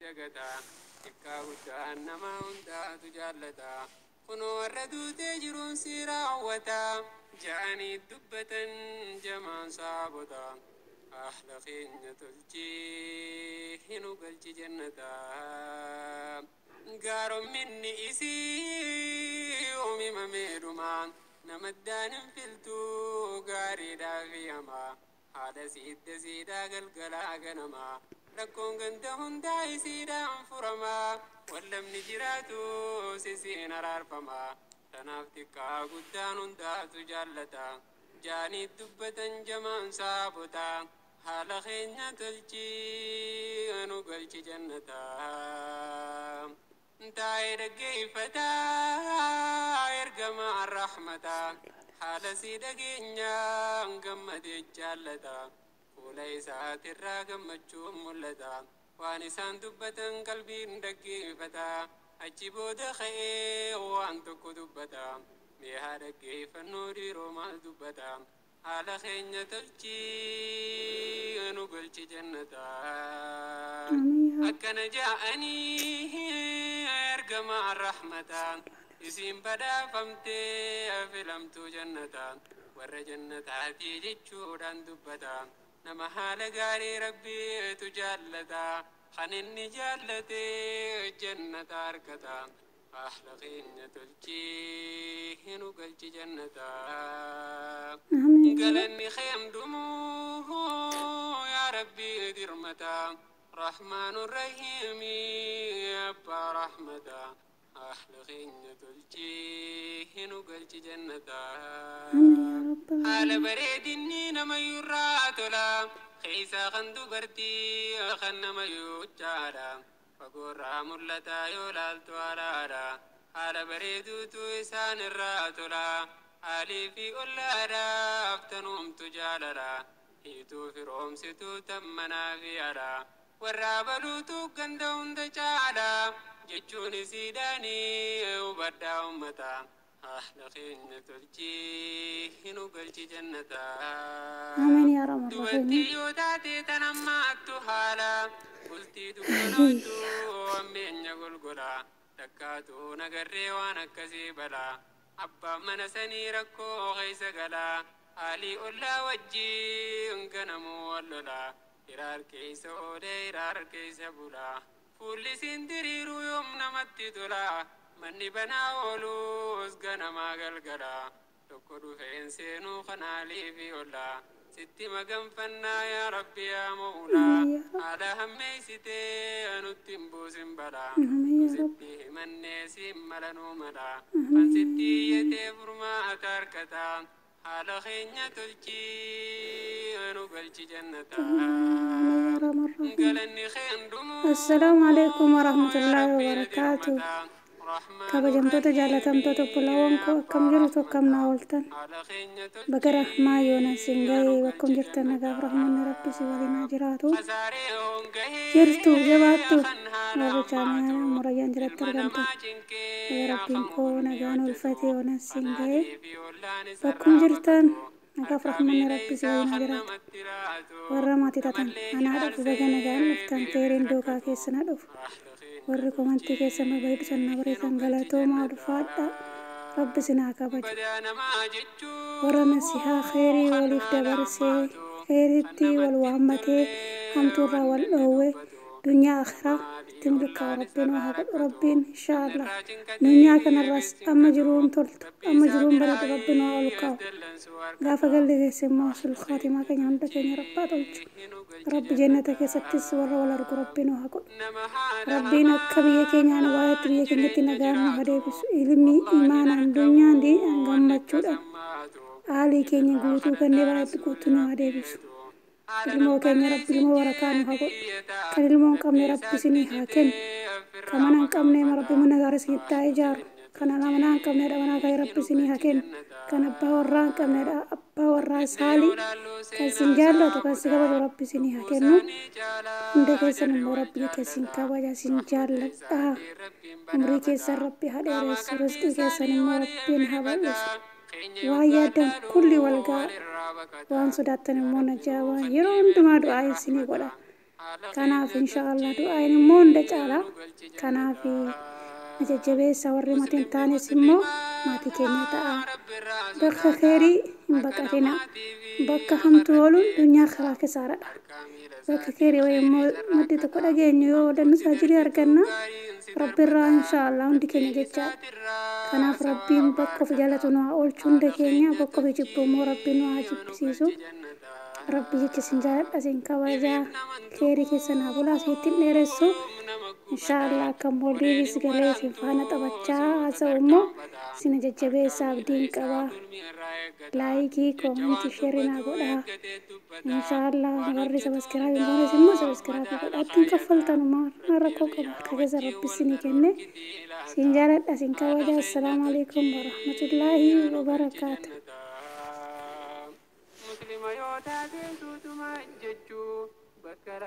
dagata ikka guddaa nama hundaatu jaallata kunoo warra duutee jiruun si raawwata ja'anii dubbatan jamaan saabota ahla keenya tolchii hinu galchi jannata gaaromminni isii uumimamedhuma namaddaan hin filtuu gaariidhaa fi hamaa haadha siidaa galgalaa ganamaa rakkoon ganda hundaa isiidhaan furamaa wallamni jiraatu sisiin araarfamaa tanaaf xiqqaa guddaan hundaatu jaallata jaanii dubbatan jamaan saabota haala keenya tolchii nu galchi jannata taa'ee dhaggeeffataa ergama arrahmataa haala si dhageenyaan gammadee jaallata fuula isaatirraa gammachuun mul'ata waan isaan dubbatan qalbiin dhaggeeffata achi booda ka'ee waan tokko dubbata mee haa dhaggeeffannoo dhiiroo maal dubbata haala keenya tolchii nu galchi jannata akkana ja'anii ergama arrahmataa isin badhaafamtee filamtuu jannata warra jannataati jechuudhaan dubbata nama haala gaarii rabbiitu jaallata kan inni jaallate jannata argata ahla keenya tolchii hinu galchi jannata galanni keemdumuu yaa rabbii dirmata rahmaanu rahiimi abbaa rahmata ahla keenya tolchii hinu galchi jannata haala bareedinni namayyuu irraa tola keeysaa kan dubartii kan namayyuu jaadha fagoorraa mul'ata yoo laaltu haalaadha haala bareeduutu isaan irraa tola haalii fi ollaadhaaf tanuumtu jaaladha hiituu firoomsituu tammanaa fi haadha warraa baluutu ganda hunda caala jechuun isiidhaanii hubadhaa ummata ahla keenya tolchii hinu galchi jannata dubartii yoo taate tan ammaattu haala bultii dukkanootu ammeenya golgola takkaatu nagarree waan akkasii bala abbaan mana sanii rakkoo keessa gala haalii ollaa wajjiin ganamuu wallola hiraar keessa oolee hiraar keessa bula fuulli siin diriiruu yoom namatti tola manni banaa ooluus ganamaa galgala tokko dhufeen seenuu kanaalii fi olla sitti maganfannaa yaa rabbi yaa mawlaa haala hammeeysitee nutti hin buusin bala sitti himannee siin malanuu mala kan sitti iyyatee furmaata harkata haala keenya tolchii nu galchi jannata galanni keendumuu assalaamu alaykum warahmatullaahi wabarakaatuh kabajamtoota jaalatamtoota obbolaawwan koo akkam jirtu akkam naa ooltan baga rahmaa yoonasiin gahee bakkum jirtan nagaaf rahmanni rabbi si waliin haa jiraatu jirtu jabaattu warri chaanaa murayyaan jiratti argamtan baga rabbiin koo nagaan ulfatee yoonasiin gahee bakkum jirtan nagaaf rahmanni rabbi si waliin haa jiraatu warra maatii tatan anaa dhufu baga nagaan dhuftan teeriin dookaa keessa na dhufu warri komantii keessa mabaidu sanna bariitan galatoomaa dhufaadha rabbi sinaa kabaja warra nasihaa khairii waliif dabarsee khairiitti wal waammatee hamtuurraa wal dhoowwe dunyaa akhiraa itti milkaa rabbiin waa godhu rabbiin inshaallah dunyaa kanarraas amma jiruun toltu amma jiruun bareedu rabbiin waa ol kaa'u gaafa galli keessa immoo sulkhaatii keenya hunda keenya rabbaa tolchu rabbi jannata keessattis warra wal argu rabbiin waa godhu rabbiin akka biyya keenyaan waa'eetti biyya keenyatti nagaan nu hadeebisu ilmi imaanaan dunyaan gammachuudhaan haalii keenya guutuu kannee baay'eetti guutuu nu hadeebisu ilmoo keenya rabbi ilmoo warakaa nu haa godhu kan ilmoo hin qabne rabbi isinii haa kennu kan mana hin qabne rabbi mana gaarii isinitti haa ijaaru kan mana hin qabnedha manaa gaarii rabbi isinii haa kennu kan abbaa warraa hin qabnedha abbaa warraa saalii kan isin jaallatu kan si kabaju rabbi isinii haa kennu hunda keessan immoo rabbi keessin kabaja isin jaalladhaa umrii keessan rabbi haa dheeressu rizqii keessan immoo rabbiin haa bal'isu waan yaadan kulli walgaa waan sodaattan immoo najaa waan yeroo hundumaa du'aa isinii godha kanaaf inshaallah du'aan immoo hunda caala kanaaf najajjabeessa warri matiin taanes immoo maatii keenya ta'a bakka khairii hin baqatina bakka hamtuu ooluun dunyaa karaa kisaaradha bakka khairii way immoo maddi tokko dhageenyu yoo dannu saajirii arganna rabbirraa inshaallah hundi keenya jecha kanaaf rabbiin bakka of jaalatu nu haa oolchu hunda keenya bakka of jibbu immoo rabbiin nu haa jibbisiisu rabbi jecha sin jaaladha sin kabajaa khairii keessan haa bulaa siittiin dheeressu inshaallah kan boodiifis galee sin faana taphachaa haasa'u immoo sin jajjabeessa abdiin qaba laayikii koomentii sheerii naa godhaa inshaallah warri sabiskiraayib hin goones immoo sabiskiraayib godhaa ittiin kaffaltanuma rakkoo qaba akka keessa rabbi isinii kenne sin jaaladha sin kabajaa assalaamu alaikum warahmatullaahi wabarakaatu muslima yoo taate tuutuma jechuu bakka